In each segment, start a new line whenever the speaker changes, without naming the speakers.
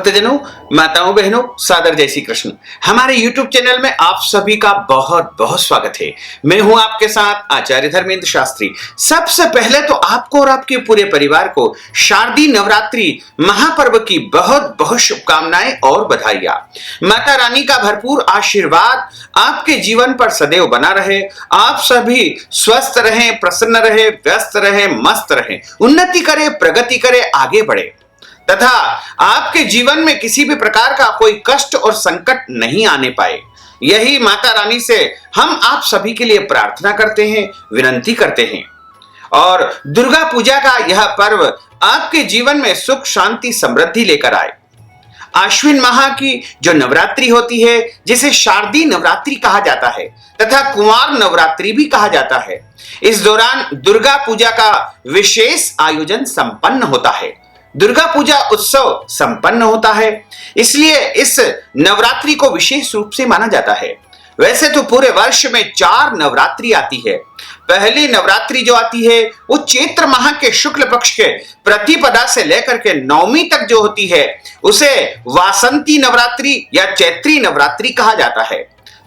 भक्तजनों, माताओं, बहनों, सादर जय श्री कृष्ण। हमारे YouTube चैनल में आप सभी का बहुत बहुत स्वागत है। मैं हूं आपके साथ आचार्य धर्मेंद्र शास्त्री। सबसे पहले तो आपको और आपके पूरे परिवार को शारदीय नवरात्रि महापर्व की बहुत बहुत शुभकामनाएं और बधाइयां। माता रानी का भरपूर आशीर्वाद आपके जीवन पर सदैव बना रहे। आप सभी स्वस्थ रहें, प्रसन्न रहे, व्यस्त रहे, मस्त रहे, उन्नति करे, प्रगति करे, आगे बढ़े तथा आपके जीवन में किसी भी प्रकार का कोई कष्ट और संकट नहीं आने पाए। यही माता रानी से हम आप सभी के लिए प्रार्थना करते हैं, विनती करते हैं। और दुर्गा पूजा का यह पर्व आपके जीवन में सुख, शांति, समृद्धि लेकर आए। आश्विन माह की जो नवरात्रि होती है, जिसे शारदीय नवरात्रि कहा जाता है तथा कुंवार नवरात्रि भी कहा जाता है, इस दौरान दुर्गा पूजा का विशेष आयोजन संपन्न होता है। दुर्गा पूजा उत्सव संपन्न होता है, इसलिए इस नवरात्रि को विशेष रूप से माना जाता है। वैसे तो पूरे वर्ष में 4 नवरात्रि आती है। पहली नवरात्रि जो आती है वो चैत्र माह के शुक्ल पक्ष के प्रतिपदा से लेकर के नवमी तक जो होती है, उसे वासंती नवरात्रि या चैत्री नवरात्रि कहा जाता है।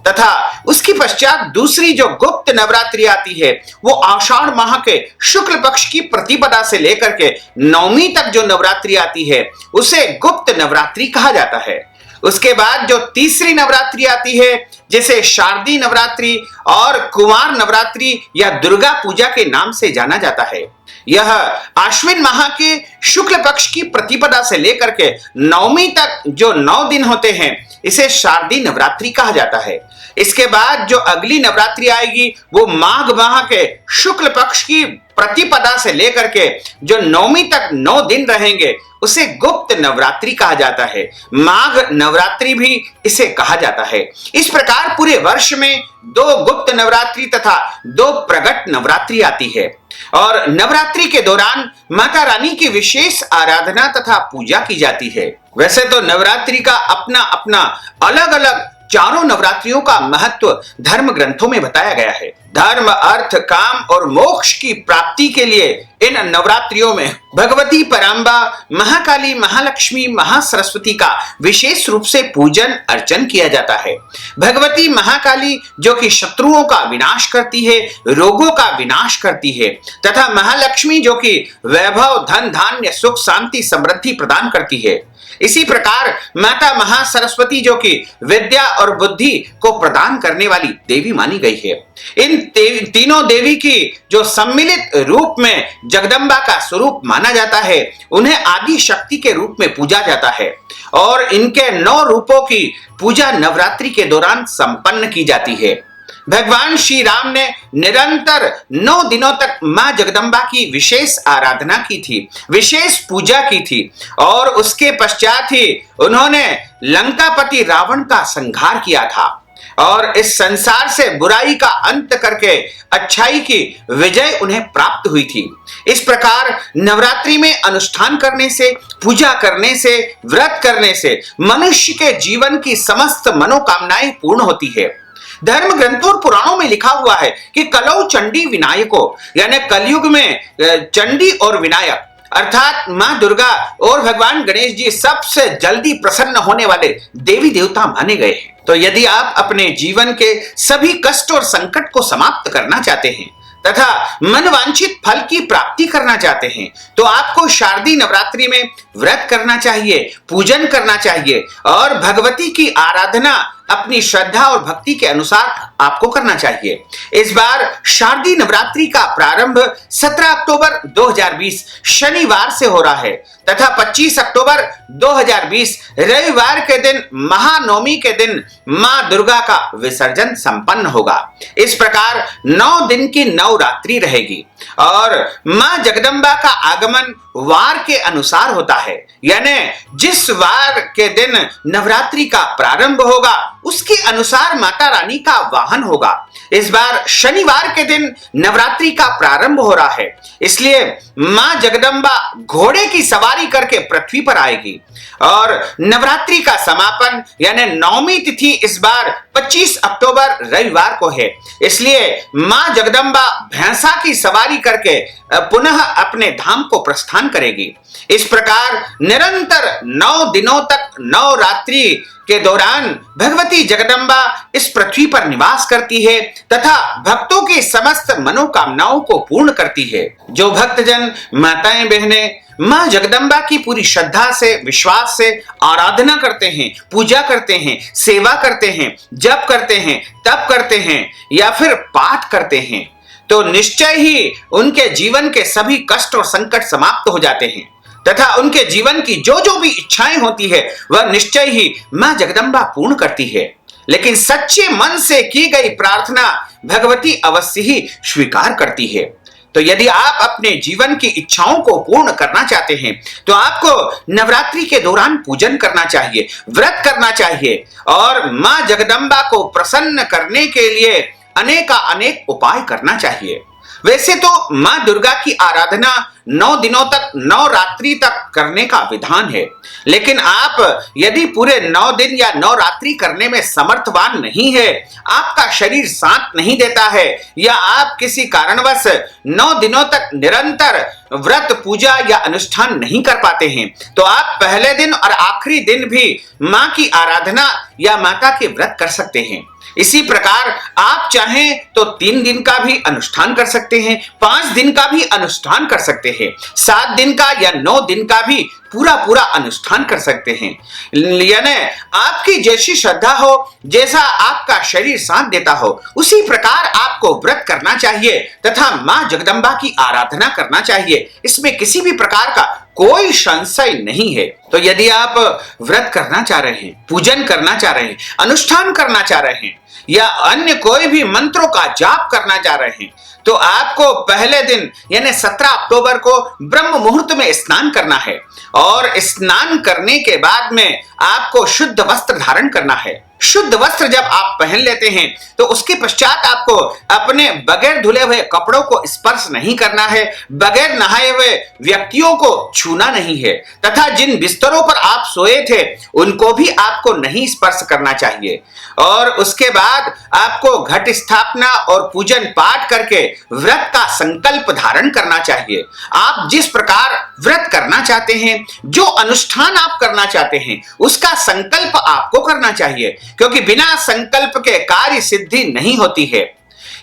तथा उसके पश्चात दूसरी जो गुप्त नवरात्रि आती है, वो आषाढ़ माह के शुक्ल पक्ष की प्रतिपदा से लेकर के नवमी तक जो नवरात्रि आती है, उसे गुप्त नवरात्रि कहा जाता है। उसके बाद जो तीसरी नवरात्रि आती है, जिसे शारदीय नवरात्रि और कुंवार नवरात्रि या दुर्गा पूजा के नाम से जाना जाता है, यह आश्विन माह के शुक्ल पक्ष की प्रतिपदा से लेकर के नवमी तक जो 9 दिन होते हैं, इसे शारदीय नवरात्रि कहा जाता है। इसके बाद जो अगली नवरात्रि आएगी वो माघ माह के शुक्ल पक्ष की प्रतिपदा से लेकर के जो नवमी तक 9 दिन रहेंगे, उसे गुप्त नवरात्रि कहा जाता है। माघ नवरात्रि भी इसे कहा जाता है। इस प्रकार पूरे वर्ष में 2 गुप्त नवरात्रि तथा 2 प्रगट नवरात्रि आती है। और नवरात्रि के दौरान माता रानी की विशेष आराधना तथा पूजा की जाती है। वैसे तो नवरात्रि का अपना अपना अलग अलग चारों नवरात्रियों का महत्व धर्म ग्रंथों में बताया गया है। धर्म, अर्थ, काम और मोक्ष की प्राप्ति के लिए इन नवरात्रियों में भगवती परांबा, महाकाली, महालक्ष्मी, महासरस्वती का विशेष रूप से पूजन अर्चन किया जाता है। भगवती महाकाली जो कि शत्रुओं का विनाश करती है, रोगों का विनाश करती है, तथा महालक्ष्मी जो कि वैभव, धन, धान्य, सुख, शांति, समृद्धि प्रदान करती है। इसी प्रकार माता महासरस्वती जो कि विद्या और बुद्धि को प्रदान करने वाली देवी मानी गई है। इन तीनों देवी की जो सम्मिलित रूप में जगदम्बा का स्वरूप माना जाता है, उन्हें आदि शक्ति के रूप में पूजा जाता है। और इनके 9 रूपों की पूजा नवरात्रि के दौरान संपन्न की जाती है। भगवान श्री राम ने निरंतर 9 दिनों तक मां जगदम्बा की विशेष आराधना की थी, विशेष पूजा की थी। और उसके पश्चात ही उन्होंने लंकापति रावण का संहार किया था और इस संसार से बुराई का अंत करके अच्छाई की विजय उन्हें प्राप्त हुई थी। इस प्रकार नवरात्रि में अनुष्ठान करने से, पूजा करने से, व्रत करने से मनुष्य के जीवन की समस्त मनोकामनाएं पूर्ण होती है। धर्म ग्रंथों और पुराणों में लिखा हुआ है कि कलौ चंडी विनायको, यानी कलयुग में चंडी और विनायक अर्थात मां दुर्गा और भगवान गणेश जी सबसे जल्दी प्रसन्न होने वाले देवी देवता माने गए हैं। तो यदि आप अपने जीवन के सभी कष्ट और संकट को समाप्त करना चाहते हैं तथा मनवांछित फल की प्राप्ति करना चाहते हैं, तो आपको शारदीय नवरात्रि में व्रत करना चाहिए, पूजन करना चाहिए और भगवती की आराधना अपनी श्रद्धा और भक्ति के अनुसार आपको करना चाहिए। इस बार शारदीय नवरात्रि का प्रारंभ 17 अक्टूबर 2020 शनिवार से हो रहा है तथा 25 अक्टूबर 2020 रविवार के दिन महानवमी के दिन मां दुर्गा का विसर्जन संपन्न होगा। इस प्रकार 9 दिन की नवरात्रि रहेगी और मां जगदम्बा का आगमन वार के अनुसार होता है, यानी जिस वार के दिन नवरात्रि का प्रारंभ होगा उसके अनुसार माता रानी का वाहन होगा। इस बार शनिवार के दिन नवरात्रि का प्रारंभ हो रहा है, इसलिए मां जगदम्बा घोड़े की सवारी करके पृथ्वी पर आएगी और नवरात्रि का समापन यानी नवमी तिथि इस बार 25 अक्टूबर रविवार को है। इसलिए मां जगदम्बा भैंसा की सवारी करके पुनः अपने धाम को प्रस्थान करेगी। इस प्रकार निरंतर 9 दिनों तक नवरात्रि के दौरान भगवती जगदम्बा इस पृथ्वी पर निवास करती है तथा भक्तों की समस्त मनोकामनाओं को पूर्ण करती है। जो भक्तजन माताएं बहनें मां जगदम्बा की पूरी श्रद्धा से विश्वास से आराधना करते हैं, पूजा करते हैं, सेवा करते हैं, जप करते हैं, तप करते हैं या फिर पाठ करते हैं, तो निश्चय ही उनके जीवन के सभी कष्ट और संकट समाप्त हो जाते हैं तथा उनके जीवन की जो जो भी इच्छाएं होती है वह निश्चय ही मां जगदम्बा पूर्ण करती है। लेकिन सच्चे मन से की गई प्रार्थना भगवती अवश्य ही स्वीकार करती है। तो यदि आप अपने जीवन की इच्छाओं को पूर्ण करना चाहते हैं तो आपको नवरात्रि के दौरान पूजन करना चाहिए, व्रत करना चाहिए और मां जगदम्बा को प्रसन्न करने के लिए अनेक उपाय करना चाहिए। वैसे तो मां दुर्गा की आराधना 9 दिनों तक नवरात्रि तक करने का विधान है, लेकिन आप यदि पूरे 9 दिन या नवरात्रि करने में समर्थवान नहीं है, आपका शरीर साथ नहीं देता है या आप किसी कारणवश 9 दिनों तक निरंतर व्रत पूजा या अनुष्ठान नहीं कर पाते हैं, तो आप पहले दिन और आखिरी दिन भी मां की आराधना या माता के व्रत कर सकते हैं। इसी प्रकार आप चाहें तो 3 दिन का भी अनुष्ठान कर सकते हैं, 5 दिन का भी अनुष्ठान कर सकते हैं, 7 दिन का या 9 दिन का भी पूरा अनुष्ठान कर सकते हैं। यानी आपकी जैसी श्रद्धा हो, जैसा आपका शरीर साथ देता हो, उसी प्रकार आपको व्रत करना चाहिए तथा मां जगदम्बा की आराधना करना चाहिए। इसमें किसी भी प्रकार का कोई संशय नहीं है। तो यदि आप व्रत करना चाह रहे हैं, पूजन करना चाह रहे हैं, अनुष्ठान करना चाह रहे हैं या अन्य कोई भी मंत्रों का जाप करना चाह रहे हैं, तो आपको पहले दिन यानी 17 अक्टूबर को ब्रह्म मुहूर्त में स्नान करना है और स्नान करने के बाद में आपको शुद्ध वस्त्र धारण करना है। शुद्ध वस्त्र जब आप पहन लेते हैं तो उसके पश्चात आपको अपने बगैर धुले हुए कपड़ों को स्पर्श नहीं करना है, बगैर नहाए हुए व्यक्तियों को छूना नहीं है तथा जिन बिस्तरों पर आप सोए थे उनको भी आपको नहीं स्पर्श करना चाहिए। और उसके बाद आपको घट स्थापना और पूजन पाठ करके व्रत का संकल्प धारण करना चाहिए। आप जिस प्रकार व्रत करना चाहते हैं, जो अनुष्ठान आप करना चाहते हैं, उसका संकल्प आपको करना चाहिए, क्योंकि बिना संकल्प के कार्य सिद्धि नहीं होती है।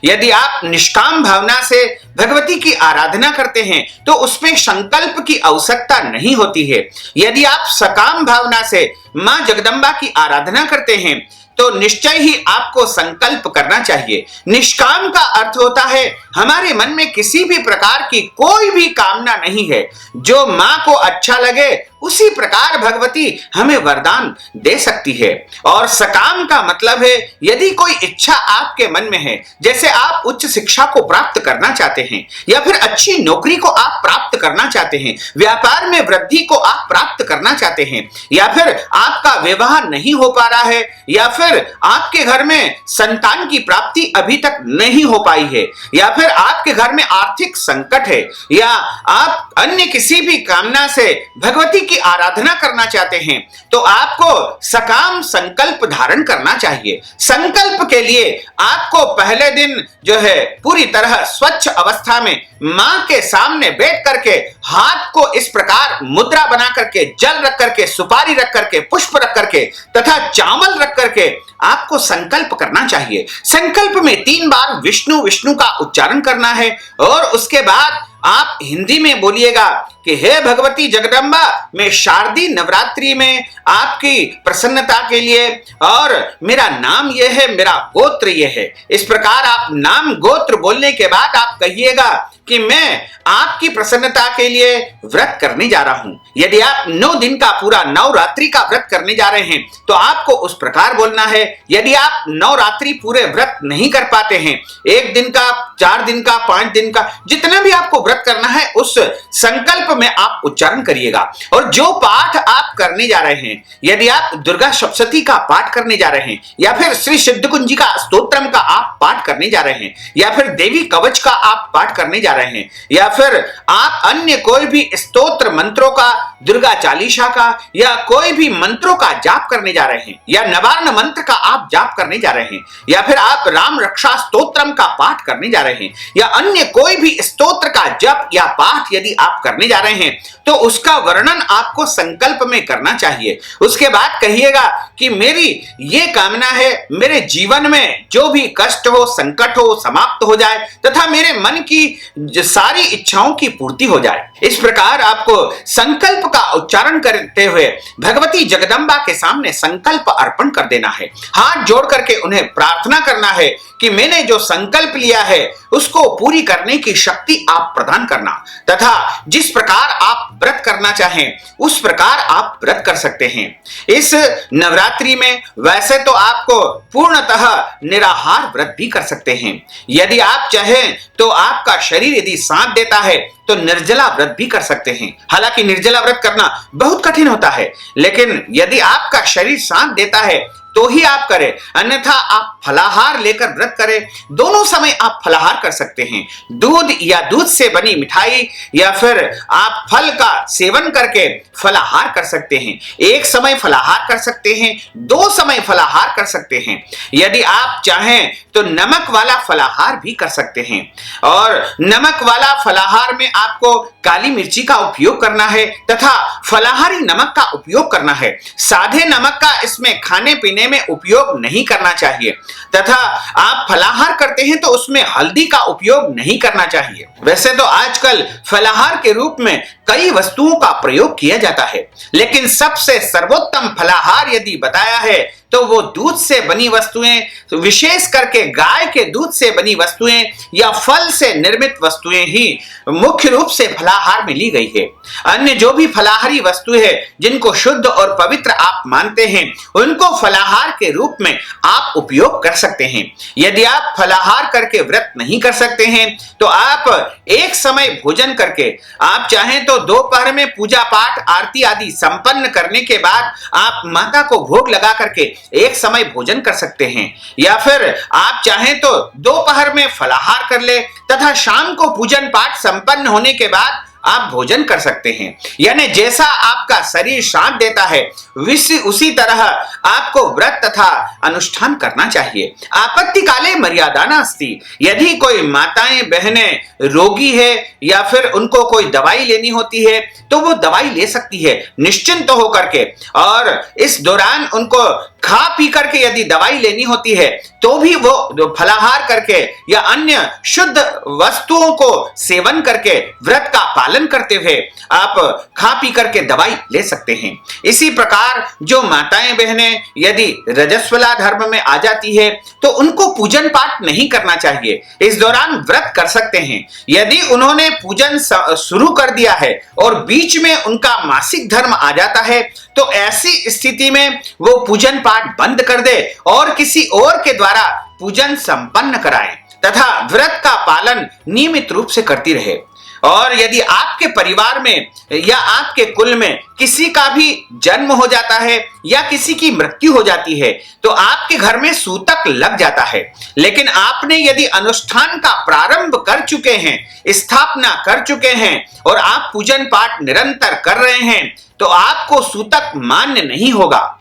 यदि आप निष्काम भावना से भगवती की आराधना करते हैं तो उसमें संकल्प की आवश्यकता नहीं होती है। यदि आप सकाम भावना से मां जगदम्बा की आराधना करते हैं तो निश्चय ही आपको संकल्प करना चाहिए। निष्काम का अर्थ होता है हमारे मन में किसी भी प्रकार की कोई भी कामना नहीं है, जो मां को अच्छा लगे उसी प्रकार भगवती हमें वरदान दे सकती है। और सकाम का मतलब है यदि कोई इच्छा आपके मन में है, जैसे आप उच्च शिक्षा को प्राप्त करना चाहते हैं या फिर अच्छी नौकरी को आप प्राप्त करना चाहते हैं, व्यापार में वृद्धि को आप प्राप्त करना चाहते हैं, या फिर आपका विवाह नहीं हो पा रहा है, या फिर आपके घर में संतान की प्राप्ति अभी तक नहीं हो पाई है, या फिर आपके घर में आर्थिक संकट है, या आप अन्य किसी भी कामना से भगवती की आराधना करना चाहते हैं, तो आपको सकाम संकल्प धारण करना चाहिए। संकल्प के लिए आपको पहले दिन जो है पूरी तरह स्वच्छ अवस्था में मां के सामने बैठ करके हाथ को इस प्रकार मुद्रा बना करके, जल रख करके, सुपारी रख करके, पुष्प रख करके तथा चावल रख करके आपको संकल्प करना चाहिए। संकल्प में 3 बार विष्णु विष्णु का उच्चारण करना है और उसके बाद आप हिंदी में बोलिएगा कि हे भगवती जगदम्बा, मैं शारदीय नवरात्रि में आपकी प्रसन्नता के लिए, और मेरा नाम यह है, मेरा गोत्र यह है। इस प्रकार आप नाम गोत्र बोलने के बाद आप कहिएगा कि मैं आपकी प्रसन्नता के लिए व्रत करने जा रहा हूं। यदि आप 9 दिन का पूरा नवरात्रि का व्रत करने जा रहे हैं तो आपको उस प्रकार बोलना है। यदि आप नवरात्रि पूरे व्रत नहीं कर पाते हैं, 1 दिन का 4 दिन का, 5 दिन का, जितना भी आपको व्रत करना है उस संकल्प में आप उच्चारण करिएगा। और जो पाठ आप करने जा रहे हैं, यदि आप दुर्गा सप्तशती का पाठ करने जा रहे हैं, या फिर श्री सिद्ध कुंजी का स्तोत्रम का आप पाठ करने जा रहे हैं, या फिर देवी कवच का आप पाठ करने जा रहे हैं, या फिर आप अन्य कोई भी स्तोत्र मंत्रों का, दुर्गा चालीसा का या कोई भी मंत्रों का जाप करने जा रहे हैं, या नवार्ण मंत्र का आप जाप करने जा रहे हैं, या फिर आप राम रक्षा स्तोत्रम का पाठ करने जा रहे हैं, या अन्य कोई भी स्तोत्र का जप या पाठ यदि आप करने जा रहे हैं, तो उसका वर्णन आपको संकल्प में करना चाहिए। उसके बाद कहिएगा कि मेरी ये कामना है, मेरे जीवन में जो भी कष्ट हो, संकट हो, समाप्त हो जाए तथा मेरे मन की सारी इच्छाओं की पूर्ति हो जाए। इस प्रकार आपको संकल्प का उच्चारण करते हुए भगवती जगदम्बा के सामने संकल्प अर्पण कर देना है। हाथ जोड़ करके उन्हें प्रार्थना करना है कि मैंने जो संकल्प लिया है उसको पूरी करने की शक्ति आप प्रदान करना, तथा जिस प्रकार आप व्रत करना चाहें उस प्रकार आप व्रत कर सकते हैं। इस नवरात्रि में वैसे तो आपको पूर्णतः निराहार व्रत भी कर सकते हैं। यदि आप चाहें तो आपका शरीर यदि साथ देता है तो निर्जला व्रत भी कर सकते हैं। हालांकि निर्जला व्रत करना बहुत कठिन होता है, लेकिन यदि आपका शरीर साथ देता है तो ही आप करें, अन्यथा आप फलाहार लेकर व्रत करें। दोनों समय आप फलाहार कर सकते हैं, दूध या दूध से बनी मिठाई, या फिर आप फल का सेवन करके फलाहार कर सकते हैं। एक समय फलाहार कर सकते हैं, 2 समय फलाहार कर सकते हैं। यदि आप चाहें तो नमक वाला फलाहार भी कर सकते हैं, और नमक वाला फलाहार में आपको काली मिर्ची का उपयोग करना है तथा फलाहारी नमक का उपयोग करना है। सादे नमक का इसमें खाने पीने में उपयोग नहीं करना चाहिए, तथा आप फलाहार करते हैं तो उसमें हल्दी का उपयोग नहीं करना चाहिए। वैसे तो आजकल फलाहार के रूप में कई वस्तुओं का प्रयोग किया जाता है, लेकिन सबसे सर्वोत्तम फलाहार यदि बताया है तो वो दूध से बनी वस्तुएं, विशेष करके गाय के दूध से बनी वस्तुएं या फल से निर्मित वस्तुएं ही मुख्य रूप से फलाहार में ली गई है। अन्य जो भी फलाहारी वस्तु है जिनको शुद्ध और पवित्र आप मानते हैं, उनको फलाहार के रूप में आप उपयोग कर सकते हैं। यदि आप फलाहार करके व्रत नहीं कर सकते हैं तो आप एक समय भोजन करके, आप चाहें तो दोपहर में पूजा पाठ आरती आदि संपन्न करने के बाद आप माता को भोग लगा करके एक समय भोजन कर सकते हैं, या फिर आप चाहें तो दोपहर में फलाहार कर ले तथा शाम को पूजन पाठ संपन्न होने के बाद आप भोजन कर सकते हैं। यानी जैसा आपका शरीर साथ देता है उसी तरह आपको व्रत तथा अनुष्ठान करना चाहिए। आपत्ति काले मर्यादा नास्ति। यदि कोई माताएं बहनें रोगी है या फिर उनको कोई दवाई लेनी होती है तो वो दवाई ले सकती है निश्चिंत होकर के, और इस दौरान उनको खा पी करके यदि दवाई लेनी होती है तो भी वो फलाहार करके या अन्य शुद्ध वस्तुओं को सेवन करके व्रत का पालन करते हुए आप खा पी करके दवाई ले सकते हैं। इसी प्रकार जो माताएं बहनें यदि रजस्वला धर्म में आ जाती है तो उनको पूजन पाठ नहीं करना चाहिए, इस दौरान व्रत कर सकते हैं। यदि उन्होंने पूजन शुरू कर दिया है और बीच में उनका मासिक धर्म आ जाता है तो ऐसी स्थिति में वो पूजन पाठ बंद कर दे और किसी और के द्वारा पूजन संपन्न कराए तथा व्रत का पालन नियमित रूप से करती रहे। और यदि आपके परिवार में या आपके कुल में किसी का भी जन्म हो जाता है या किसी की मृत्यु हो जाती है तो आपके घर में सूतक लग जाता है, लेकिन आपने यदि अनुष्ठान का प्रारंभ कर चुके हैं, स्थापना कर चुके हैं और आप पूजन पाठ निरंतर कर रहे हैं तो आपको सूतक मान्य नहीं होगा।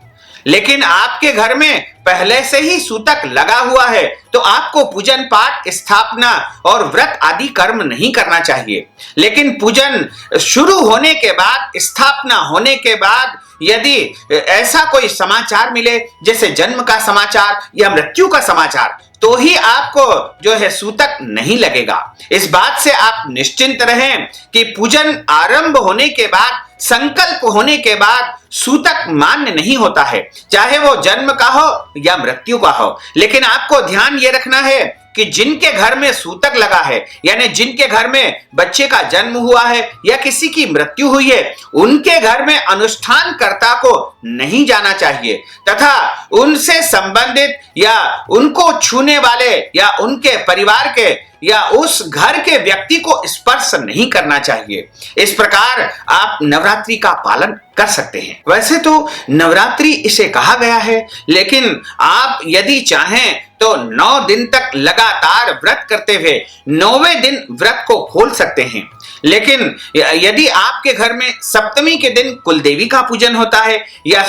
लेकिन आपके घर में पहले से ही सूतक लगा हुआ है तो आपको पूजन पाठ, स्थापना और व्रत आदि कर्म नहीं करना चाहिए। लेकिन पूजन शुरू होने के बाद, स्थापना होने के बाद यदि ऐसा कोई समाचार मिले जैसे जन्म का समाचार या मृत्यु का समाचार, तो ही आपको जो है सूतक नहीं लगेगा। इस बात से आप निश्चिंत रहें कि पूजन आरंभ होने के बाद, संकल्प होने के बाद सूतक मान्य नहीं होता है, चाहे वो जन्म का हो या मृत्यु का हो। लेकिन आपको ध्यान ये रखना है कि जिनके घर में सूतक लगा है, यानी जिनके घर में बच्चे का जन्म हुआ है या किसी की मृत्यु हुई है, उनके घर में अनुष्ठानकर्ता को नहीं जाना चाहिए तथा उनसे संबंधित या उनको छूने वाले या उनके परिवार के या उस घर के व्यक्ति को स्पर्श नहीं करना चाहिए। इस प्रकार आप नवरात्रि का पालन कर सकते हैं। वैसे तो नवरात्रि इसे कहा गया है, लेकिन आप यदि चाहें तो 9 दिन तक लगातार व्रत करते हुए 9वें दिन व्रत को खोल सकते हैं। लेकिन यदि आपके घर में सप्तमी के दिन कुलदेवी का पूजन होता है, या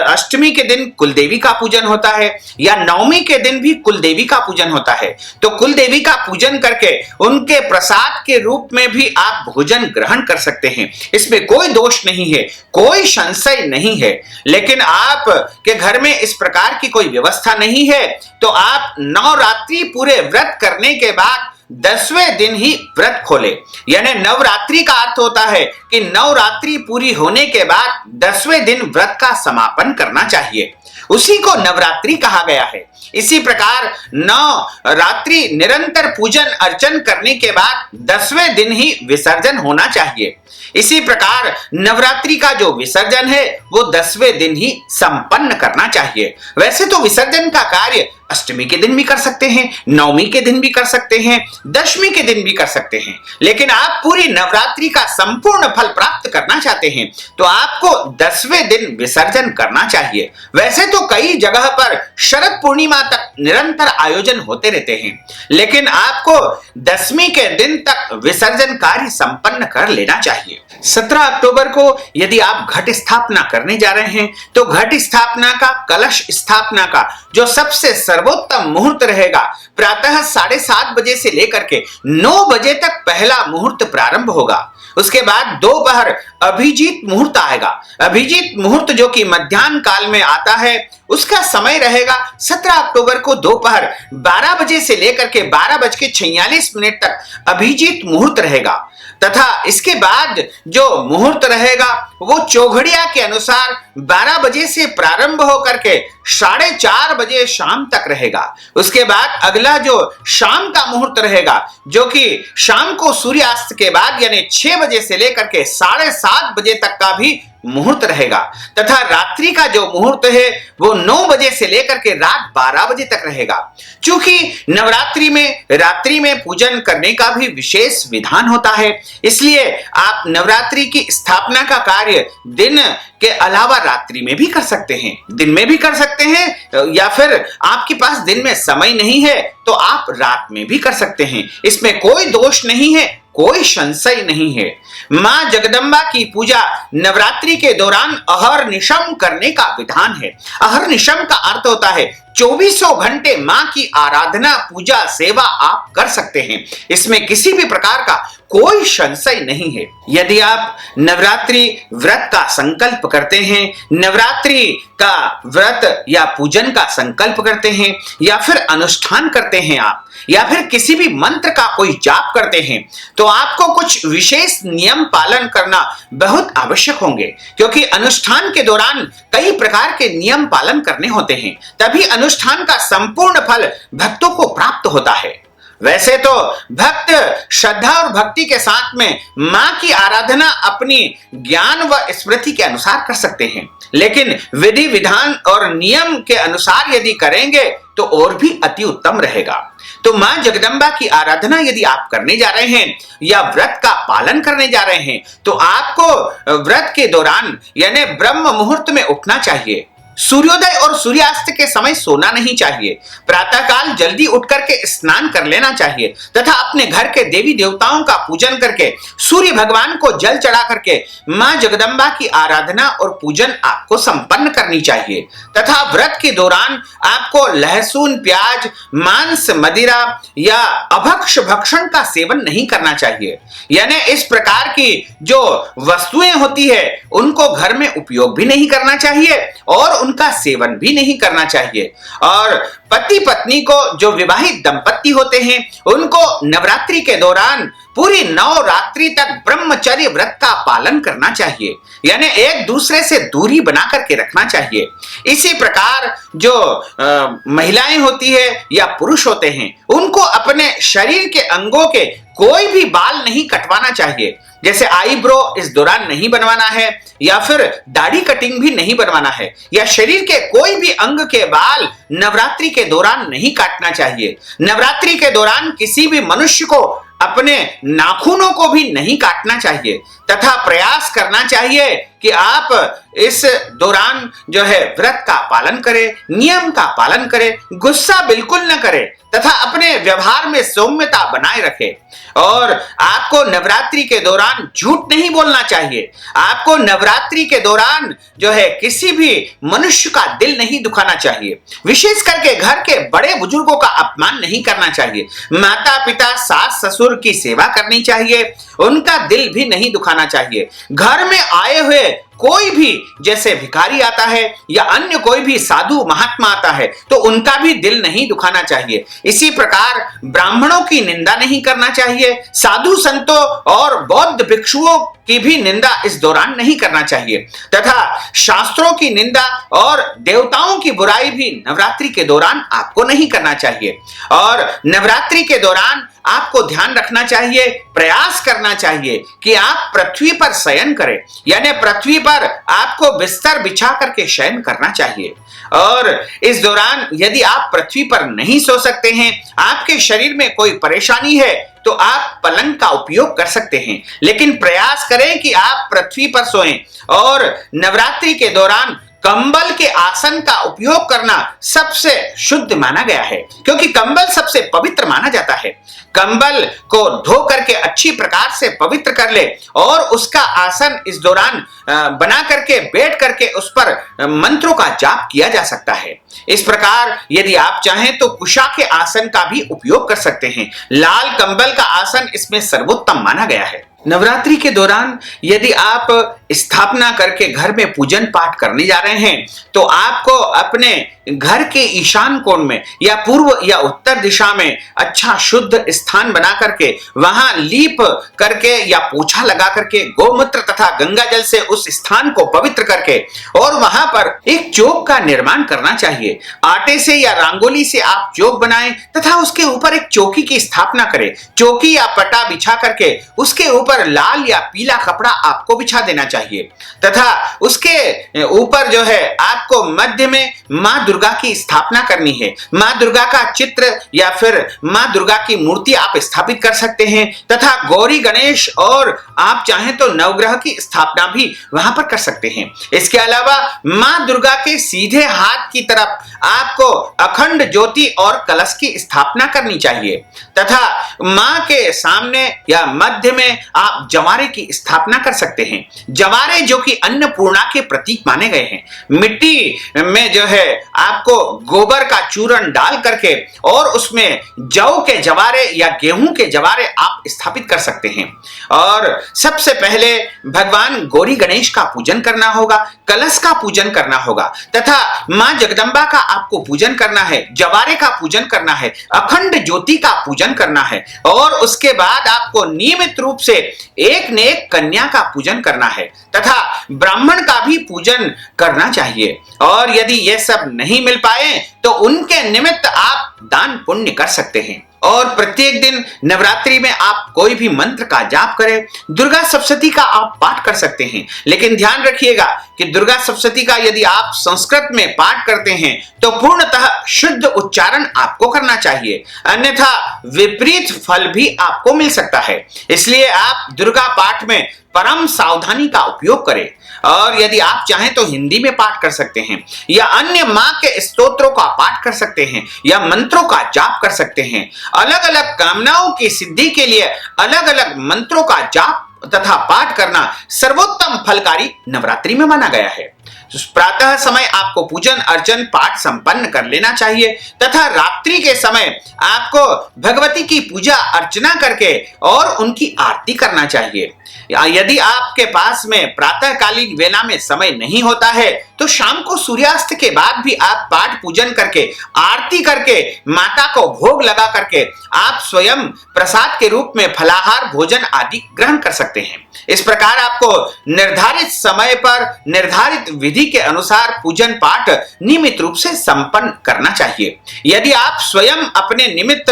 अष्टमी के दिन कुलदेवी का पूजन होता है, या नवमी के दिन भी कुलदेवी का पूजन होता है, तो कुलदेवी का पूजन करके उनके प्रसाद के रूप में भी आप भोजन ग्रहण कर सकते हैं। इसमें कोई दोष नहीं है, कोई संशय नहीं है। लेकिन आप के घर में इस प्रकार की कोई व्यवस्था नहीं है तो आप नवरात्रि पूरे व्रत करने के बाद 10वें दिन ही व्रत खोले। यानी नवरात्रि का अर्थ होता है कि नवरात्रि पूरी होने के बाद 10वें दिन व्रत का समापन करना चाहिए, उसी को नवरात्रि कहा गया है। इसी प्रकार नवरात्रि निरंतर पूजन अर्चन करने के बाद 10वें दिन ही विसर्जन होना चाहिए। इसी प्रकार नवरात्रि का जो विसर्जन है वो 10वें दिन ही संपन्न करना चाहिए। वैसे तो विसर्जन का कार्य अष्टमी के दिन भी कर सकते हैं, नवमी के दिन भी कर सकते हैं, दशमी के दिन भी कर सकते हैं, लेकिन आप पूरी नवरात्रि का संपूर्ण फल प्राप्त करना चाहते हैं तो आपको 10वें दिन विसर्जन करना चाहिए। वैसे तो कई जगह पर शरद पूर्णिमा तक निरंतर आयोजन होते रहते हैं, लेकिन आपको 10वीं के दिन तक विसर्जन कार्य संपन्न कर लेना चाहिए। 17 अक्टूबर को यदि आप घट स्थापना करने जा रहे हैं तो घट स्थापना का, कलश स्थापना का जो सबसे सर्वोत्तम मुहूर्त रहेगा, प्रातः 7:30 बजे से लेकर के 9 बजे तक पहला मुहूर्त प्रारंभ होगा। उसके बाद दोपहर अभिजीत मुहूर्त आएगा। अभिजीत मुहूर्त जो कि मध्याह्न काल में आता है, उसका समय रहेगा 17 अक्टूबर को दोपहर 12 बजे से लेकर के 12:46 तक अभिजीत मुहूर्त रहेगा। तथा इसके बाद जो मुहूर्त रहेगा वो चौघड़िया के अनुसार 12 बजे से प्रारंभ होकर के 4:30 बजे शाम तक रहेगा। उसके बाद अगला जो शाम का मुहूर्त रहेगा, जो कि शाम को सूर्यास्त के बाद यानी 6 बजे से लेकर के 7:30 बजे तक का भी मुहूर्त रहेगा। तथा रात्रि का जो मुहूर्त है वो 9 बजे से लेकर के रात 12 बजे तक रहेगा। चूंकि नवरात्रि में रात्रि में पूजन करने का भी विशेष विधान होता है, इसलिए आप नवरात्रि की स्थापना का कार्य दिन के अलावा रात्रि में भी कर सकते हैं, दिन में भी कर सकते हैं, या फिर आपके पास दिन में समय नहीं है तो आप रात में भी कर सकते हैं। इसमें कोई दोष नहीं है, कोई संशय नहीं है। मां जगदम्बा की पूजा नवरात्रि के दौरान अहर्निशम करने का विधान है। अहर्निशम का अर्थ होता है 24 घंटे मां की आराधना, पूजा, सेवा आप कर सकते हैं। इसमें किसी भी प्रकार का कोई संशय नहीं है। यदि आप नवरात्रि व्रत का संकल्प करते हैं, नवरात्रि का व्रत या पूजन का संकल्प करते हैं, या फिर अनुष्ठान करते हैं आप, या फिर किसी भी मंत्र का कोई जाप करते हैं, तो आपको कुछ विशेष नियम पालन करना बहुत आवश्यक होंगे, क्योंकि अनुष्ठान के दौरान कई प्रकार के नियम पालन करने होते हैं, तभी अनुष्ठान का संपूर्ण फल भक्तों को प्राप्त होता है। वैसे तो भक्त श्रद्धा और भक्ति के साथ में मां की आराधना अपनी ज्ञान व स्मृति के अनुसार कर सकते हैं, लेकिन विधि विधान और नियम के अनुसार यदि करेंगे तो और भी अति उत्तम रहेगा। तो मां जगदम्बा की आराधना यदि आप करने जा रहे हैं या व्रत का पालन करने जा रहे हैं तो आपको व्रत के दौरान यानी ब्रह्म मुहूर्त में उठना चाहिए। सूर्योदय और सूर्यास्त के समय सोना नहीं चाहिए। प्रातःकाल जल्दी उठ करके स्नान कर लेना चाहिए तथा अपने घर के देवी देवताओं का पूजन करके सूर्य भगवान को जल चढ़ा करके मां जगदम्बा की आराधना और पूजन आपको संपन्न करनी चाहिए। तथा व्रत के दौरान आपको लहसुन, प्याज, मांस, मदिरा या अभक्ष भक्षण का सेवन नहीं करना चाहिए। यानी इस प्रकार की जो वस्तुएं होती है उनको घर में उपयोग भी नहीं करना चाहिए और उनका सेवन भी नहीं करना चाहिए। और पति पत्नी को जो विवाहित दंपत्ति होते हैं उनको नवरात्रि के दौरान पूरी 9 रात्रि तक ब्रह्मचर्य व्रत का पालन करना चाहिए, यानी एक दूसरे से दूरी बना करके रखना चाहिए। इसी प्रकार जो महिलाएं होती है या पुरुष होते हैं उनको अपने शरीर के अंगों के कोई भी बाल नहीं कटवाना चाहिए। जैसे आईब्रो इस दौरान नहीं बनवाना है, या फिर दाढ़ी कटिंग भी नहीं बनवाना है, या शरीर के कोई भी अंग के बाल नवरात्रि के दौरान नहीं काटना चाहिए। नवरात्रि के दौरान किसी भी मनुष्य को अपने नाखूनों को भी नहीं काटना चाहिए, तथा प्रयास करना चाहिए कि आप इस दौरान जो है व्रत का पालन करें, नियम का पालन करें, गुस्सा बिल्कुल न करें, तथा अपने व्यवहार में सौम्यता बनाए रखें। और आपको नवरात्रि के दौरान झूठ नहीं बोलना चाहिए। आपको नवरात्रि के दौरान जो है किसी भी मनुष्य का दिल नहीं दुखाना चाहिए। विशेष करके घर के बड़े बुजुर्गों का अपमान नहीं करना चाहिए। माता पिता सास ससुर की सेवा करनी चाहिए, उनका दिल भी नहीं दुखाना चाहिए। घर में आए हुए कोई भी जैसे भिखारी आता है या अन्य कोई भी साधु महात्मा आता है तो उनका भी दिल नहीं दुखाना चाहिए। इसी प्रकार ब्राह्मणों की निंदा नहीं करना चाहिए। साधु संतों और बौद्ध भिक्षुओं की भी निंदा इस दौरान नहीं करना चाहिए, तथा शास्त्रों की निंदा और देवताओं की बुराई भी नवरात्रि के दौरान आपको नहीं करना चाहिए। और नवरात्रि के दौरान आपको ध्यान रखना चाहिए, प्रयास करना चाहिए कि आप पृथ्वी पर शयन करें, यानी पृथ्वी पर आपको बिस्तर बिछा करके शयन करना चाहिए। और इस दौरान यदि आप पृथ्वी पर नहीं सो सकते हैं, आपके शरीर में कोई परेशानी है, तो आप पलंग का उपयोग कर सकते हैं, लेकिन प्रयास करें कि आप पृथ्वी पर सोएं। और नवरात्रि के दौरान कंबल के आसन का उपयोग करना सबसे शुद्ध माना गया है, क्योंकि कंबल सबसे पवित्र माना जाता है। कंबल को धो करके अच्छी प्रकार से पवित्र कर ले और उसका आसन इस दौरान बना करके बैठ करके उस पर मंत्रों का जाप किया जा सकता है। इस प्रकार यदि आप चाहें तो कुशा के आसन का भी उपयोग कर सकते हैं। लाल कंबल का आसन इसमें सर्वोत्तम माना गया है। नवरात्रि के दौरान यदि आप स्थापना करके घर में पूजन पाठ करने जा रहे हैं तो आपको अपने घर के ईशान कोण में या पूर्व या उत्तर दिशा में अच्छा शुद्ध स्थान बना करके वहां लीप करके या पोछा लगा करके गोमूत्र तथा गंगा जल से उस स्थान को पवित्र करके और वहां पर एक चौक का निर्माण करना चाहिए। आटे से या रंगोली से आप चौक बनाएं तथा उसके ऊपर एक चौकी की स्थापना करें। चौकी या पटा बिछा करके उसके ऊपर लाल या पीला कपड़ा आपको बिछा देना चाहिए, तथा उसके ऊपर जो है आपको मध्य में मां दुर्गा की स्थापना करनी है। मां दुर्गा का चित्र या फिर मां दुर्गा की मूर्ति आप स्थापित कर सकते हैं, तथा गौरी गणेश और आप चाहें तो नवग्रह की स्थापना भी वहां पर कर सकते हैं। इसके अलावा मां दुर्गा के सीधे हाथ की तरफ आपको अखंड ज्योति और कलश की स्थापना करनी चाहिए, तथा मां के सामने या मध्य में आप जवारे की स्थापना कर सकते हैं। जवारे जो कि अन्नपूर्णा के प्रतीक माने गए हैं। मिट्टी में जो है आपको गोबर का चूर्ण डाल करके और उसमें जौ के जवारे या गेहूं के जवारे आप स्थापित कर सकते हैं। और सबसे पहले भगवान गौरी गणेश का पूजन करना होगा, कलश का पूजन करना होगा, तथा मां जगदंबा का आपको पूजन करना है, जवारे का पूजन करना है, अखंड ज्योति का पूजन करना है, और उसके बाद आपको नियमित रूप से एक न एक कन्या का पूजन करना है, तथा ब्राह्मण का भी पूजन करना चाहिए। और यदि यह सब नहीं मिल पाए तो उनके निमित्त आप दान पुण्य कर सकते हैं। और प्रत्येक दिन नवरात्रि में आप कोई भी मंत्र का जाप करें। दुर्गा सप्तशती का आप पाठ कर सकते हैं, लेकिन ध्यान रखिएगा कि दुर्गा सप्तशती का यदि आप संस्कृत में पाठ करते हैं तो पूर्णतः शुद्ध उच्चारण आपको करना चाहिए, अन्यथा विपरीत फल भी आपको मिल सकता है। इसलिए आप दुर्गा पाठ में परम सावधानी का उपयोग करें। और यदि आप चाहें तो हिंदी में पाठ कर सकते हैं, या अन्य मां के स्तोत्रों का पाठ कर सकते हैं, या मंत्रों का जाप कर सकते हैं। अलग अलग कामनाओं की सिद्धि के लिए अलग अलग मंत्रों का जाप तथा पाठ करना सर्वोत्तम फलकारी नवरात्रि में माना गया है। प्रातः समय आपको पूजन अर्चन पाठ संपन्न कर लेना चाहिए, तथा रात्रि के समय आपको भगवती की पूजा अर्चना करके और उनकी आरती करना चाहिए। यदि आपके पास में प्रातःकालीन वेला में समय नहीं होता है तो शाम को सूर्यास्त के बाद भी आप पाठ पूजन करके आरती करके माता को भोग लगा करके आप स्वयं प्रसाद के रूप में फलाहार भोजन आदि ग्रहण कर सकते हैं। इस प्रकार आपको निर्धारित समय पर निर्धारित विधि के अनुसार पूजन पाठ नियमित रूप से संपन्न करना चाहिए। यदि आप स्वयं अपने निमित्त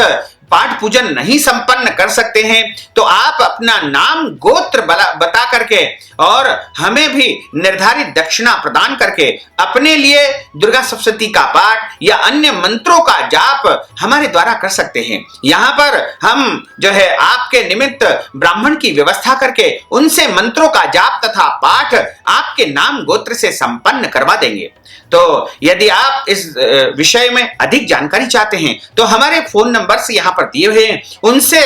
पाठ पूजन नहीं संपन्न कर सकते हैं तो आप अपना नाम गोत्र बता करके और हमें भी निर्धारित दक्षिणा प्रदान करके अपने लिए दुर्गा सप्तशती का पाठ या अन्य मंत्रों का जाप हमारे द्वारा कर सकते हैं। यहाँ पर हम जो है आपके निमित्त ब्राह्मण की व्यवस्था करके उनसे मंत्रों का जाप तथा पाठ आपके नाम गोत्र से संपन्न करवा देंगे। तो यदि आप इस विषय में अधिक जानकारी चाहते हैं तो हमारे फोन नंबर से यहाँ पर दिए हुए हैं, उनसे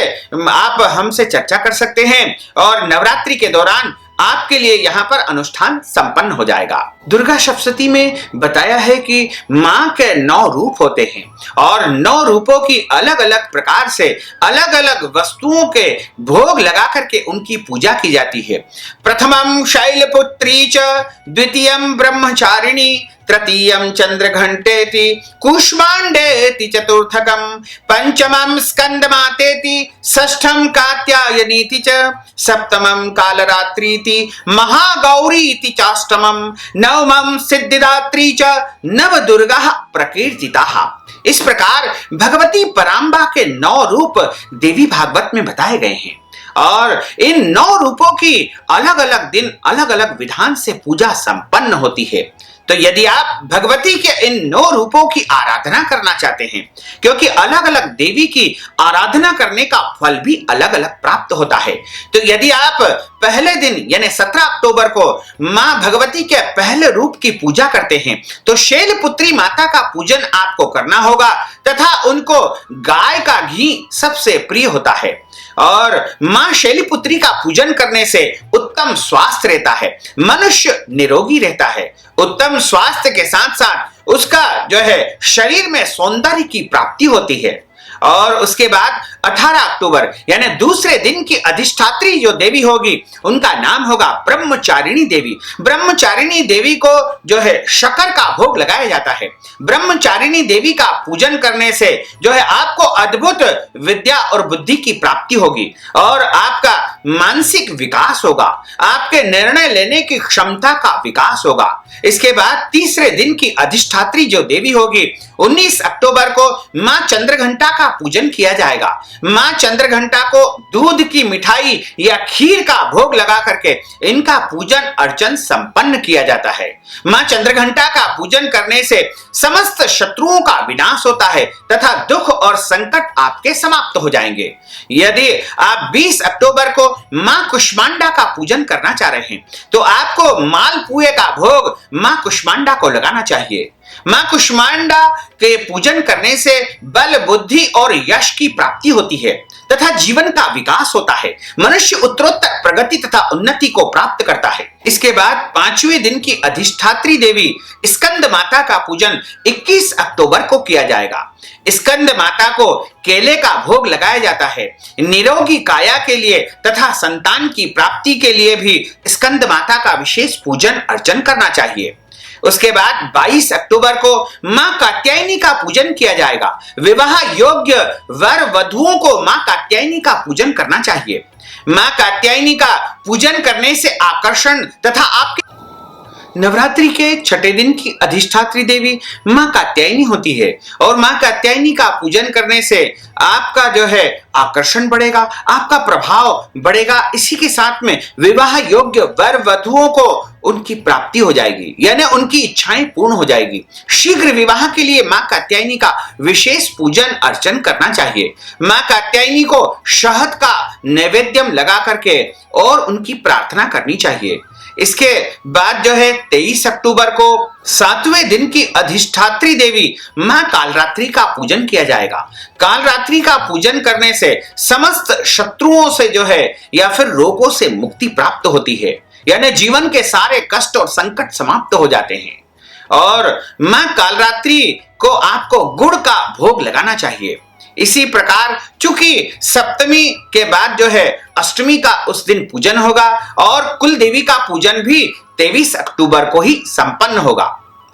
आप हमसे चर्चा कर सकते हैं और नवरात्रि के दौरान आपके लिए यहाँ पर अनुष्ठान संपन्न हो जाएगा। दुर्गा सप्तशती में बताया है कि माँ के 9 रूप होते हैं और 9 रूपों की अलग अलग प्रकार से अलग अलग वस्तुओं के भोग लगा करके उनकी पूजा की जाती है। प्रथमम शैलपुत्री च, द्वितीयम ब्रह्मचारिणी, तृतीयम चंद्रघंटेति, कूष्मांडेति चतुर्थकम, पंचमम स्कंदमातेति, षष्ठम कात्यायनीति च, सप्तमम कालरात्रीति, महागौरीति चाष्टमम, नवमम सिद्धिदात्री च, नवदुर्गा प्रकीर्तिताः। इस प्रकार भगवती पराम्बा के 9 रूप देवी भागवत में बताए गए हैं और इन 9 रूपों की अलग अलग दिन अलग अलग विधान से पूजा संपन्न होती है। तो यदि आप भगवती के इन 9 रूपों की आराधना करना चाहते हैं, क्योंकि अलग अलग देवी की आराधना करने का फल भी अलग अलग प्राप्त होता है, तो यदि आप पहले दिन यानी 17 अक्टूबर को मां भगवती के पहले रूप की पूजा करते हैं तो शैलपुत्री माता का पूजन आपको करना होगा तथा उनको गाय का घी सबसे प्रिय होता है और मां शैलपुत्री का पूजन करने से उत्तम स्वास्थ्य रहता है, मनुष्य निरोगी रहता है। उत्तम स्वास्थ्य के साथ साथ उसका जो है शरीर में सौंदर्य की प्राप्ति होती है। और उसके बाद 18 अक्टूबर यानी दूसरे दिन की अधिष्ठात्री जो देवी होगी उनका नाम होगा ब्रह्मचारिणी देवी। ब्रह्मचारिणी देवी को जो है शक्कर का भोग लगाया जाता है। ब्रह्मचारिणी देवी का पूजन करने से जो है आपको अद्भुत विद्या और बुद्धि की प्राप्ति होगी और आपका मानसिक विकास होगा, आपके निर्णय लेने की क्षमता का विकास होगा। इसके बाद तीसरे दिन की अधिष्ठात्री जो देवी होगी 19 अक्टूबर को मां चंद्रघंटा का पूजन किया जाएगा। मां चंद्रघंटा को दूध की मिठाई या खीर का भोग लगा करके इनका पूजन अर्चन संपन्न किया जाता है। मां चंद्रघंटा का पूजन करने से समस्त शत्रुओं का विनाश होता है तथा दुख और संकट आपके समाप्त हो जाएंगे। यदि आप 20 अक्टूबर को मां कुष्मांडा का पूजन करना चाह रहे हैं तो आपको मालपुए का भोग मां कुष्मांडा को लगाना चाहिए। मां कुष्मांडा के पूजन करने से बल, बुद्धि और यश की प्राप्ति होती है तथा जीवन का विकास होता है। मनुष्य उत्तरोत्तर प्रगति तथा उन्नति को प्राप्त करता है। इसके बाद 5वें दिन की अधिष्ठात्री देवी स्कंद माता का पूजन 21 अक्टूबर को किया जाएगा। स्कंद माता को केले का भोग लगाया जाता है। निरोगी काया के लिए तथा संतान की प्राप्ति के लिए भी स्कंद माता का विशेष पूजन अर्चन करना चाहिए। उसके बाद 22 अक्टूबर को मां कात्यायनी का पूजन किया जाएगा। विवाह योग्य वर वधुओं को मां कात्यायनी का पूजन करना चाहिए। मां कात्यायनी का पूजन करने से आकर्षण तथा आपके नवरात्रि के 6ठे दिन की अधिष्ठात्री देवी मां कात्यायनी होती है और मां कात्यायनी का पूजन करने से आपका जो है आकर्षण बढ़ेगा, आपका प्रभाव बढ़ेगा। इसी के साथ में विवाह योग्य वर वधुओं को उनकी प्राप्ति हो जाएगी, यानी उनकी इच्छाएं पूर्ण हो जाएगी। शीघ्र विवाह के लिए मां कात्यायनी का विशेष पूजन अर्चन करना चाहिए। मां कात्यायनी को शहद का नैवेद्यम लगा करके और उनकी प्रार्थना करनी चाहिए। इसके बाद जो है 23 अक्टूबर को 7वें दिन की अधिष्ठात्री देवी मां कालरात्रि का पूजन किया जाएगा। कालरात्रि का पूजन करने से समस्त शत्रुओं से जो है या फिर रोगों से मुक्ति प्राप्त होती है, यानी जीवन के सारे कष्ट और संकट समाप्त हो जाते हैं। और मां कालरात्रि को आपको गुड़ का भोग लगाना चाहिए। इसी प्रकार चूंकि सप्तमी के बाद जो है अष्टमी का उस दिन पूजन होगा और कुल देवी का पूजन भी 23 अक्टूबर को ही संपन्न होगा।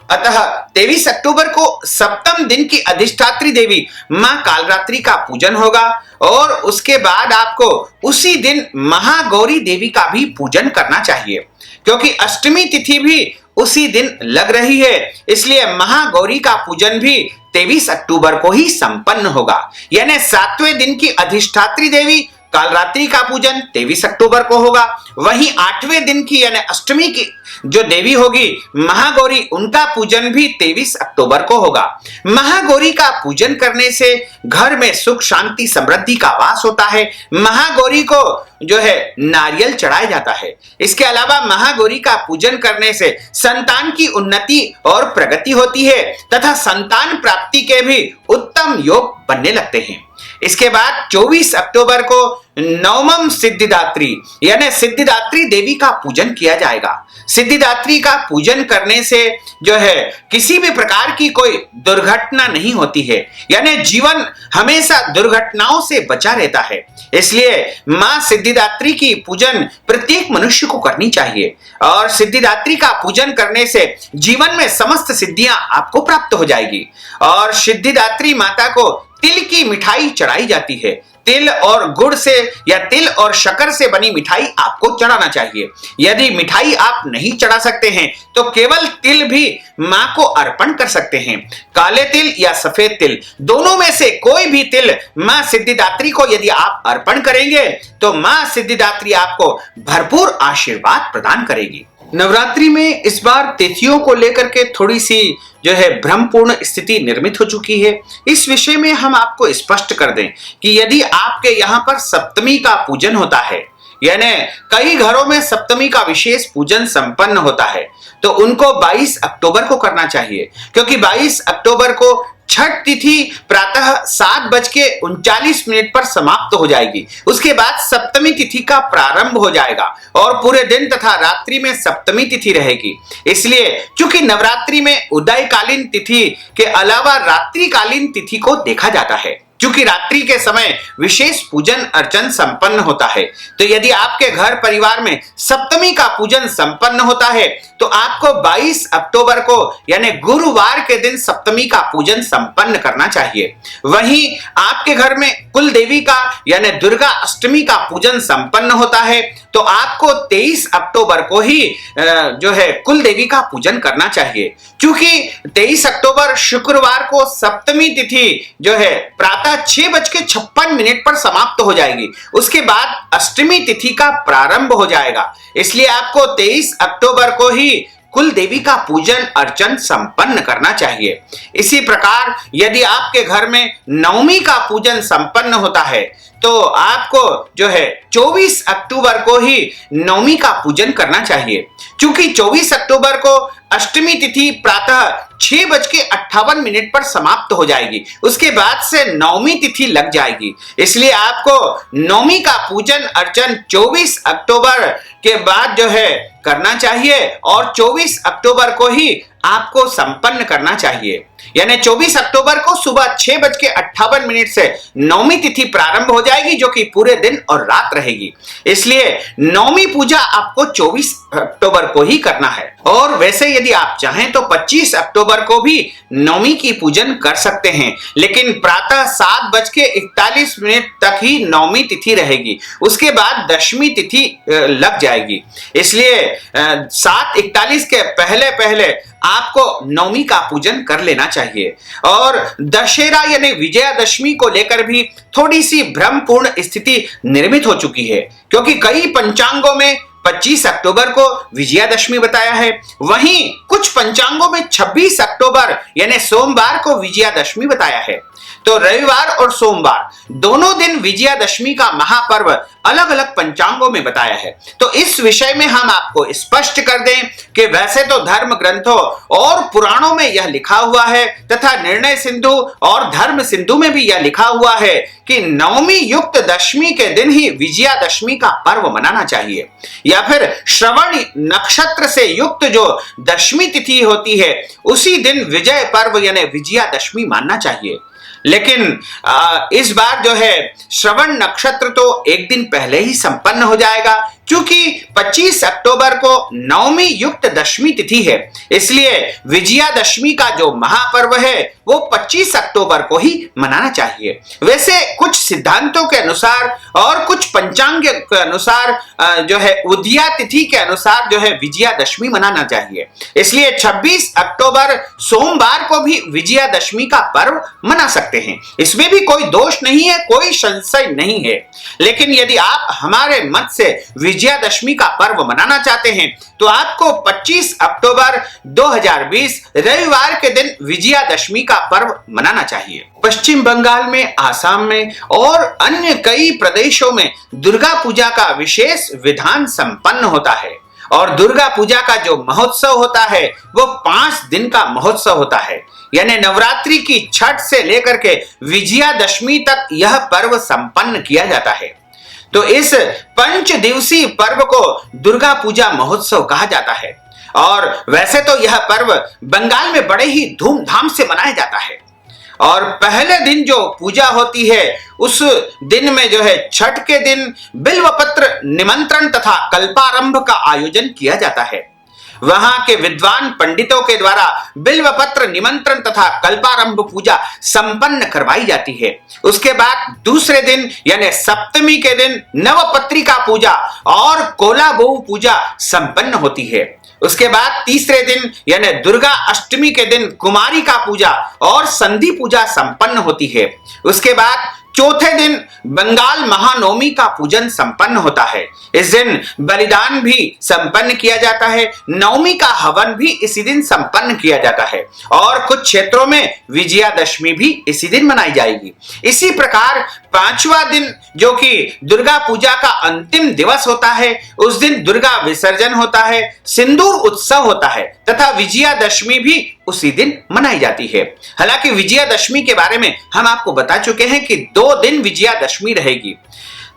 अतः 23 अक्टूबर को सप्तम दिन की अधिष्ठात्री देवी मां कालरात्रि का पूजन होगा और उसके बाद आपको उसी दिन महागौरी देवी का भी पूजन करना चाहिए, क्योंकि अष्टमी तिथि भी उसी दिन लग रही है। इसलिए महागौरी का पूजन भी 23 अक्टूबर को ही संपन्न होगा। यानी 7वें दिन की अधिष्ठात्री देवी कालरात्रि का पूजन 23 अक्टूबर को होगा। वहीं 8वें दिन की यानी अष्टमी की जो देवी होगी महागौरी, उनका पूजन भी 23 अक्टूबर को होगा। महागौरी का पूजन करने से घर में सुख शांति समृद्धि का वास होता है। महागौरी को जो है नारियल चढ़ाया जाता है। इसके अलावा महागौरी का पूजन करने से संतान की उन्नति और प्रगति होती है तथा संतान प्राप्ति के भी उत्तम योग बनने लगते हैं। इसके बाद 24 अक्टूबर को नवम सिद्धिदात्री यानी सिद्धिदात्री देवी का पूजन किया जाएगा। सिद्धिदात्री का पूजन करने से जो है किसी भी प्रकार की कोई दुर्घटना नहीं होती है, यानी जीवन हमेशा दुर्घटनाओं से बचा रहता है। इसलिए मां सिद्धिदात्री की पूजन प्रत्येक मनुष्य को करनी चाहिए और सिद्धिदात्री का पूजन करने से जीवन में समस्त सिद्धियां आपको प्राप्त हो जाएगी। और सिद्धिदात्री माता को तिल की मिठाई चढ़ाई जाती है। तिल और गुड़ से या तिल और शक्कर से बनी मिठाई आपको चढ़ाना चाहिए। यदि मिठाई आप नहीं चढ़ा सकते हैं तो केवल तिल भी मां को अर्पण कर सकते हैं। काले तिल या सफेद तिल दोनों में से कोई भी तिल मां सिद्धिदात्री को यदि आप अर्पण करेंगे तो मां सिद्धिदात्री आपको भरपूर आशीर्वाद प्रदान करेगी। नवरात्रि में इस बार तिथियों को लेकर के थोड़ी सी जो है भ्रमपूर्ण स्थिति निर्मित हो चुकी है। इस विषय में हम आपको स्पष्ट कर दें कि यदि आपके यहाँ पर सप्तमी का पूजन होता है, यानी कई घरों में सप्तमी का विशेष पूजन संपन्न होता है, तो उनको 22 अक्टूबर को करना चाहिए, क्योंकि 22 अक्टूबर को छठ तिथि प्रातः 7:39 पर समाप्त हो जाएगी। उसके बाद सप्तमी तिथि का प्रारंभ हो जाएगा और पूरे दिन तथा रात्रि में सप्तमी तिथि रहेगी। इसलिए चूंकि नवरात्रि में उदयकालीन तिथि के अलावा रात्रिकालीन तिथि को देखा जाता है, क्योंकि रात्रि के समय विशेष पूजन अर्चन संपन्न होता है, तो यदि आपके घर परिवार में सप्तमी का पूजन संपन्न होता है तो आपको 22 अक्टूबर को यानी गुरुवार के दिन सप्तमी का पूजन संपन्न करना चाहिए। वहीं आपके घर में कुल देवी का यानी दुर्गा अष्टमी का पूजन संपन्न होता है तो आपको 23 अक्टूबर को ही जो है कुल देवी का पूजन करना चाहिए। क्योंकि 23 अक्टूबर शुक्रवार को सप्तमी तिथि जो है प्रातः 6:56 पर समाप्त हो जाएगी। उसके बाद अष्टमी तिथि का प्रारंभ हो जाएगा। इसलिए आपको 23 अक्टूबर को ही कुल देवी का पूजन अर्चन संपन्न करना चाहिए। इसी प्रकार यदि आपके घर में नवमी का पूजन संपन्न होता है तो आपको जो है 24 अक्टूबर को ही नवमी का पूजन करना चाहिए। क्योंकि 24 अक्टूबर को अष्टमी तिथि प्रातः 6:58 पर समाप्त हो जाएगी। उसके बाद से नवमी तिथि लग जाएगी। इसलिए आपको नवमी का पूजन अर्चन 24 अक्टूबर के बाद जो है करना चाहिए और 24 अक्टूबर को ही आपको संपन्न करना चाहिए। यानी 24 अक्टूबर को सुबह 6:58 से नवमी तिथि प्रारंभ हो जाएगी, जो कि पूरे दिन और रात रहेगी। इसलिए नवमी पूजा आपको 24 अक्टूबर को ही करना है। और वैसे यदि आप चाहें तो 25 अक्टूबर को भी नवमी की पूजन कर सकते हैं, लेकिन प्रातः 7:41 तक ही नवमी तिथि रहेगी। उसके बाद दशमी तिथि लग जाएगी। इसलिए 7:41 के पहले पहले आपको नवमी का पूजन कर लेना चाहिए। और दशहरा यानी विजयादशमी को लेकर भी थोड़ी सी भ्रमपूर्ण स्थिति निर्मित हो चुकी है, क्योंकि कई पंचांगों में 25 अक्टूबर को विजयादशमी बताया है, वहीं कुछ पंचांगों में 26 अक्टूबर यानी सोमवार को विजयादशमी बताया है। तो रविवार और सोमवार दोनों दिन विजयादशमी का महापर्व अलग अलग पंचांगों में बताया है। तो इस विषय में हम आपको स्पष्ट कर दें कि वैसे तो धर्म ग्रंथों और पुराणों में यह लिखा हुआ है तथा निर्णय सिंधु और धर्म सिंधु में भी यह लिखा हुआ है कि नवमी युक्त दशमी के दिन ही विजयादशमी का पर्व मनाना चाहिए, या फिर श्रवण नक्षत्र से युक्त जो दशमी तिथि होती है उसी दिन विजय पर्व यानी विजयादशमी मानना चाहिए। लेकिन इस बार जो है श्रवण नक्षत्र तो एक दिन पहले ही संपन्न हो जाएगा, क्योंकि 25 अक्टूबर को नवमी युक्त दशमी तिथि है। इसलिए विजयादशमी का जो महापर्व है वो 25 अक्टूबर को ही मनाना चाहिए। वैसे कुछ सिद्धांतों के अनुसार और कुछ पंचांग के अनुसार जो है उदया तिथि के अनुसार जो है विजयादशमी मनाना चाहिए। इसलिए 26 अक्टूबर सोमवार को भी विजयादशमी का पर्व मना सकते हैं। इसमें भी कोई दोष नहीं है, कोई संशय नहीं है। लेकिन यदि आप हमारे मत से विजयादशमी का पर्व मनाना चाहते हैं तो आपको 25 अक्टूबर 2020 रविवार के दिन विजयादशमी का पर्व मनाना चाहिए। पश्चिम बंगाल में, आसाम में और अन्य कई प्रदेशों में दुर्गा पूजा का विशेष विधान संपन्न होता है और दुर्गा पूजा का जो महोत्सव होता है वो 5 दिन का महोत्सव होता है। यानी नवरात्रि की छठ से लेकर के विजयादशमी तक यह पर्व संपन्न किया जाता है। तो इस 5 दिवसीय पर्व को दुर्गा पूजा महोत्सव कहा जाता है। और वैसे तो यह पर्व बंगाल में बड़े ही धूमधाम से मनाया जाता है। और पहले दिन जो पूजा होती है उस दिन में जो है छठ के दिन बिल्वपत्र निमंत्रण तथा कल्पारंभ का आयोजन किया जाता है। वहां के विद्वान पंडितों के द्वारा बिल्वपत्र निमंत्रण तथा कल्पारंभ पूजा संपन्न करवाई जाती है। उसके बाद दूसरे दिन यानी सप्तमी के दिन नवपत्रिका पूजा और कोलाबोऊ पूजा संपन्न होती है। उसके बाद तीसरे दिन यानी दुर्गा अष्टमी के दिन कुमारिका पूजा और संधि पूजा संपन्न होती है। उसके बाद चौथे दिन बंगाल महानवमी का पूजन संपन्न होता है। इस दिन बलिदान भी संपन्न किया जाता है। नवमी का हवन भी इसी दिन संपन्न किया जाता है और कुछ क्षेत्रों में विजयादशमी भी इसी दिन मनाई जाएगी। इसी प्रकार 5वां दिन जो कि दुर्गा पूजा का अंतिम दिवस होता है, उस दिन दुर्गा विसर्जन होता है, सिंदूर उत्सव होता है तथा विजयादशमी भी उसी दिन मनाई जाती है। हालांकि विजयादशमी के बारे में हम आपको बता चुके हैं कि 2 दिन विजयादशमी रहेगी।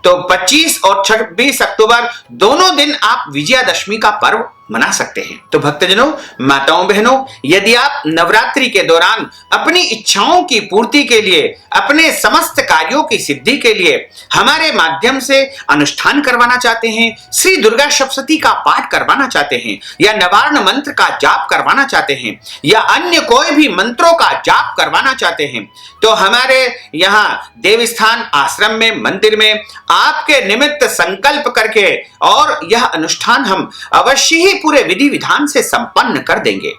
तो 25 और 26 अक्टूबर दोनों दिन आप विजयादशमी का पर्व मना सकते हैं। तो भक्तजनों, माताओं बहनों, यदि आप नवरात्रि के दौरान अपनी इच्छाओं की पूर्ति के लिए, अपने समस्त कार्यों की सिद्धि के लिए हमारे माध्यम से अनुष्ठान करवाना चाहते हैं, श्री दुर्गा सप्तशती का पाठ करवाना चाहते हैं या नवार्ण मंत्र का जाप करवाना चाहते हैं या अन्य कोई भी मंत्रों का जाप करवाना चाहते हैं, तो हमारे यहाँ देवस्थान आश्रम में, मंदिर में आपके निमित्त संकल्प करके और यह अनुष्ठान हम अवश्य ही पूरे विधि विधान से संपन्न कर देंगे।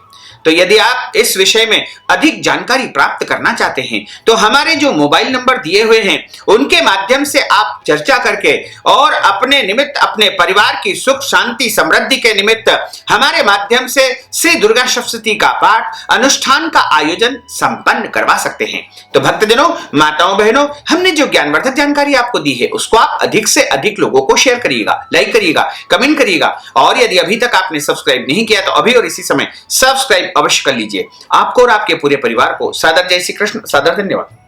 तो यदि आप इस विषय में अधिक जानकारी प्राप्त करना चाहते हैं तो हमारे जो मोबाइल नंबर दिए हुए हैं उनके माध्यम से आप चर्चा करके और अपने निमित्त, अपने परिवार की सुख शांति समृद्धि के निमित्त हमारे माध्यम से श्री दुर्गा सप्तशती का पाठ अनुष्ठान का आयोजन संपन्न करवा सकते हैं। तो भक्तजनों, माताओं बहनों, हमने जो ज्ञानवर्धक जानकारी आपको दी है उसको आप अधिक से अधिक लोगों को शेयर करिएगा, लाइक करिएगा, कमेंट करिएगा और यदि अभी तक आपने सब्सक्राइब नहीं किया तो अभी और इसी समय सब्सक्राइब अवश्य कर लीजिए। आपको और आपके पूरे परिवार को सादर जय श्री कृष्ण, सादर धन्यवाद।